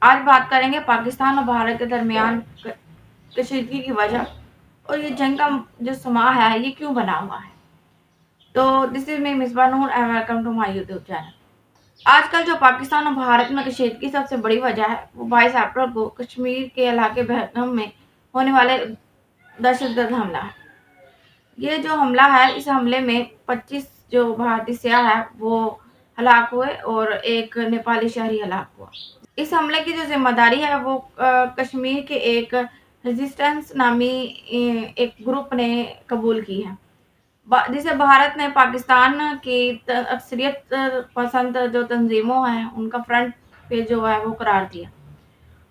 آج بات کریں گے پاکستان اور بھارت کے درمیان کشیدگی کی وجہ اور یہ جنگ کا جو سماں ہے یہ کیوں بنا ہوا ہے. تو this is me Misbah Noor and welcome to my YouTube channel. آج کل جو پاکستان اور بھارت میں کشیدگی سب سے بڑی وجہ ہے وہ 22 اپریل کو کشمیر کے علاقے پہلگام میں ہونے والے دہشت گرد حملہ ہے. یہ جو حملہ ہے اس حملے میں 25 جو بھارتی سیاح ہیں وہ ہلاک ہوئے اور ایک نیپالی شہری ہلاک ہوا. اس حملے کی جو ذمہ داری ہے وہ کشمیر کے ایک ریزسٹنس نامی ایک گروپ نے قبول کی ہے جسے بھارت نے پاکستان کی اکثریت پسند جو تنظیموں ہیں ان کا فرنٹ پہ جو ہے وہ قرار دیا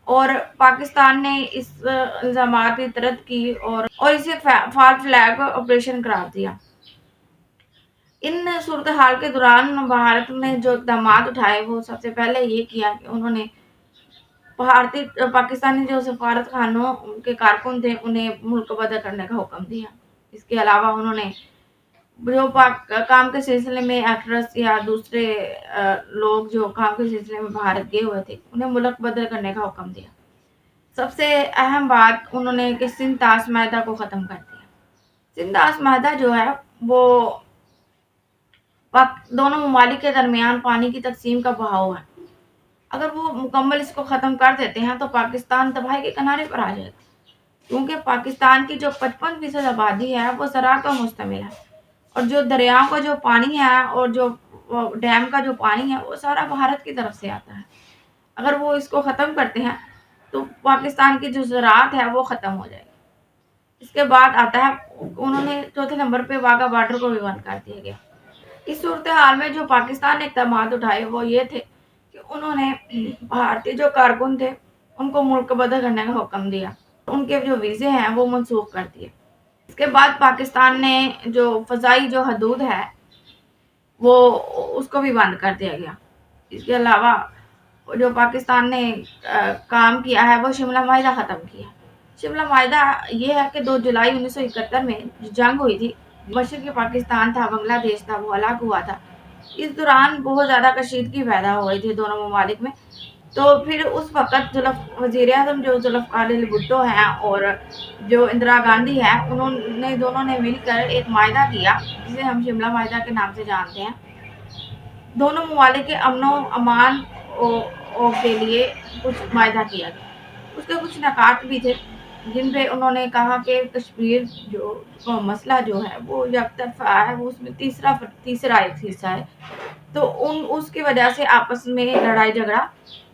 اور پاکستان نے اس الزامات کی تردید کی اور اسے فال فلیگ آپریشن قرار دیا. ان صورتحال کے دوران بھارت نے جو اقدامات اٹھائے وہ سب سے پہلے یہ کیا کہ انہوں نے پاکستانی جو سفارت خانوں کے کارکن تھے انہیں ملک بدر کرنے کا حکم دیا. اس کے علاوہ انہوں نے جو کام کے سلسلے میں ایکٹرس یا دوسرے لوگ جو کام کے سلسلے میں بھارت گئے ہوئے تھے انہیں ملک بدر کرنے کا حکم دیا. سب سے اہم بات انہوں نے کہ سندھ طاس معاہدہ کو ختم کر دیا. سندھ طاس معاہدہ جو ہے وہ دونوں ممالک کے درمیان پانی کی تقسیم کا بہاؤ ہے. اگر وہ مکمل اس کو ختم کر دیتے ہیں تو پاکستان تباہی کے کنارے پر آ جائے گا کیونکہ پاکستان کی جو 55% آبادی ہے وہ زراعت پر مشتمل ہے اور جو دریاؤں کا جو پانی ہے اور جو ڈیم کا جو پانی ہے وہ سارا بھارت کی طرف سے آتا ہے. اگر وہ اس کو ختم کرتے ہیں تو پاکستان کی جو زراعت ہے وہ ختم ہو جائے گی. اس کے بعد آتا ہے انہوں نے چوتھے نمبر پہ واگا بارڈر کو بھی بند کر دیا گیا. اس صورتحال میں جو پاکستان نے اقدامات اٹھائے وہ یہ تھے کہ انہوں نے بھارتی جو کارکن تھے ان کو ملک بدر کرنے کا حکم دیا. ان کے جو ویزے ہیں وہ منسوخ کر دیے. اس کے بعد پاکستان نے جو فضائی جو حدود ہے وہ اس کو بھی بند کر دیا گیا. اس کے علاوہ جو پاکستان نے کام کیا ہے وہ شملہ معاہدہ ختم کیا. شملہ معاہدہ یہ ہے کہ 2 جولائی 1971 میں جو جنگ ہوئی تھی مشرقی پاکستان تھا بنگلہ دیش تھا وہ الگ ہوا تھا. اس دوران بہت زیادہ کشیدگی پیدا ہو گئی تھی دونوں ممالک میں. تو پھر اس وقت وزیر اعظم جو ذوالفقار علی بھٹو ہیں اور جو اندرا گاندھی ہے دونوں نے مل کر ایک معاہدہ کیا جسے ہم شملہ معاہدہ کے نام سے جانتے ہیں. دونوں ممالک کے امن و امان کے لیے کچھ معاہدہ کیا گیا. اس کے کچھ نکات بھی تھے جن پہ انہوں نے کہا کہ کشمیر جو مسئلہ جو ہے وہ یک طرفہ ہے وہ اس میں تیسرا ایک حصہ ہے تو اس کی وجہ سے آپس میں لڑائی جھگڑا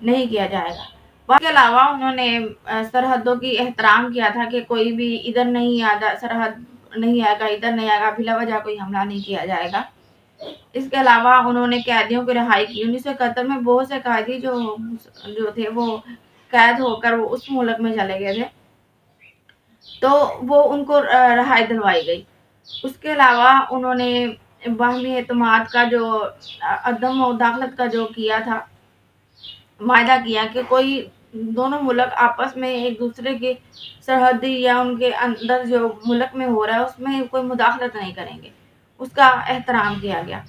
نہیں کیا جائے گا. اس کے علاوہ انہوں نے سرحدوں کی احترام کیا تھا کہ کوئی بھی ادھر نہیں آتا سرحد نہیں آئے گا ادھر نہیں آئے گا بلا وجہ کوئی حملہ نہیں کیا جائے گا. اس کے علاوہ انہوں نے قیدیوں کی رہائی کی. 1971 میں بہت سے قیدی جو تھے وہ قید ہو کر وہ اس ملک میں چلے گئے تھے تو وہ ان کو رہائی دلوائی گئی. اس کے علاوہ انہوں نے باہمی اعتماد کا جو عدم مداخلت کا جو کیا تھا معاہدہ کیا کہ کوئی دونوں ملک آپس میں ایک دوسرے کے سرحدی یا ان کے اندر جو ملک میں ہو رہا ہے اس میں کوئی مداخلت نہیں کریں گے. اس کا احترام کیا گیا.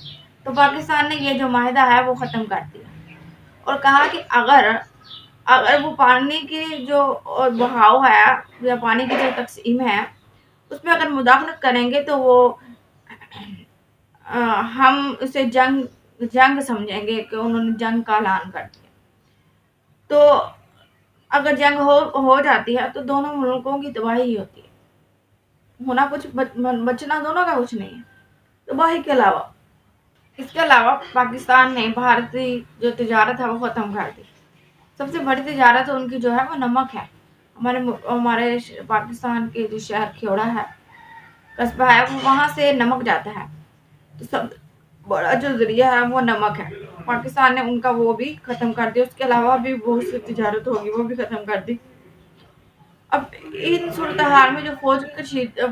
تو پاکستان نے یہ جو معاہدہ ہے وہ ختم کر دیا اور کہا کہ اگر وہ پانی کی جو بہاؤ ہے یا پانی کی جو تقسیم ہے اس میں اگر مداخلت کریں گے تو وہ ہم اسے جنگ سمجھیں گے کہ انہوں نے جنگ کا اعلان کر دیا. تو اگر جنگ ہو جاتی ہے تو دونوں ملکوں کی تباہی ہی ہوتی ہے. ہونا کچھ بچنا دونوں کا کچھ نہیں ہے تباہی کے علاوہ. اس کے علاوہ پاکستان نے بھارتی جو تجارت ہے وہ ختم کر دی. سب سے بڑی تجارت ان کی جو ہے وہ نمک ہے. ہمارے پاکستان کے جو شہر کھیوڑا ہے قصبہ ہے وہاں سے نمک جاتا ہے تو سب بڑا جو ذریعہ ہے وہ نمک ہے. پاکستان نے ان کا وہ بھی ختم کر دیا. اس کے علاوہ بھی بہت سی تجارت ہوگی وہ بھی ختم کر دی. اب ان صورتحال میں جو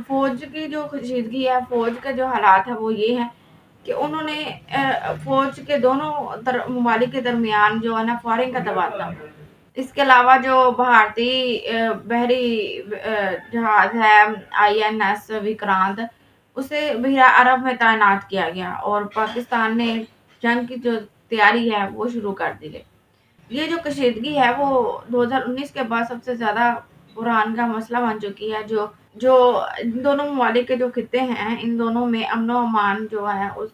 فوج کی جو کشیدگی ہے فوج کے جو حالات ہے وہ یہ ہے کہ انہوں نے فوج کے دونوں ممالک کے درمیان جو ہے نا فائرنگ کا تبادلہ. اس کے علاوہ جو بھارتی بحری جہاز ہے INS وکرانت اسے بحیرہ عرب میں تعینات کیا گیا اور پاکستان نے جنگ کی جو تیاری ہے وہ شروع کر دی گئی. یہ جو کشیدگی ہے وہ 2019 کے بعد سب سے زیادہ بحران کا مسئلہ بن چکی ہے، جو ان دونوں ممالک کے جو خطے ہیں، ان دونوں میں امن و امان جو ہے اس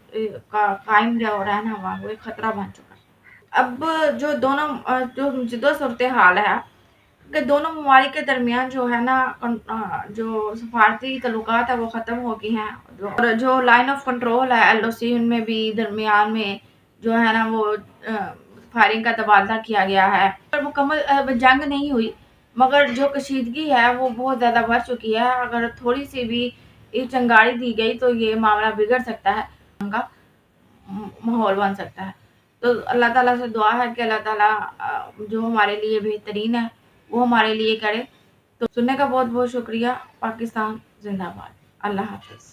کا قائم جو رہنا ہوا وہ ایک خطرہ بن چکا ہے۔ اب جو دونوں جو موجودہ صورتحال ہے کہ دونوں ممالک کے درمیان جو ہے نا جو سفارتی تعلقات ہے وہ ختم ہو گئی ہیں، اور جو لائن آف کنٹرول ہے LOC ان میں بھی درمیان میں جو ہے نا وہ فائرنگ کا تبادلہ کیا گیا ہے، اور مکمل جنگ نہیں ہوئی، مگر جو کشیدگی ہے وہ بہت زیادہ بڑھ چکی ہے۔ اگر تھوڑی سی بھی چنگاڑی دی گئی تو یہ معاملہ بگڑ سکتا ہے، کا ماحول بن سکتا ہے۔ تو اللہ تعالیٰ سے دعا ہے کہ اللہ تعالیٰ جو ہمارے لیے بہترین ہے وہ ہمارے لیے کرے۔ تو سننے کا بہت بہت شکریہ۔ پاکستان زندہ باد۔ اللہ حافظ۔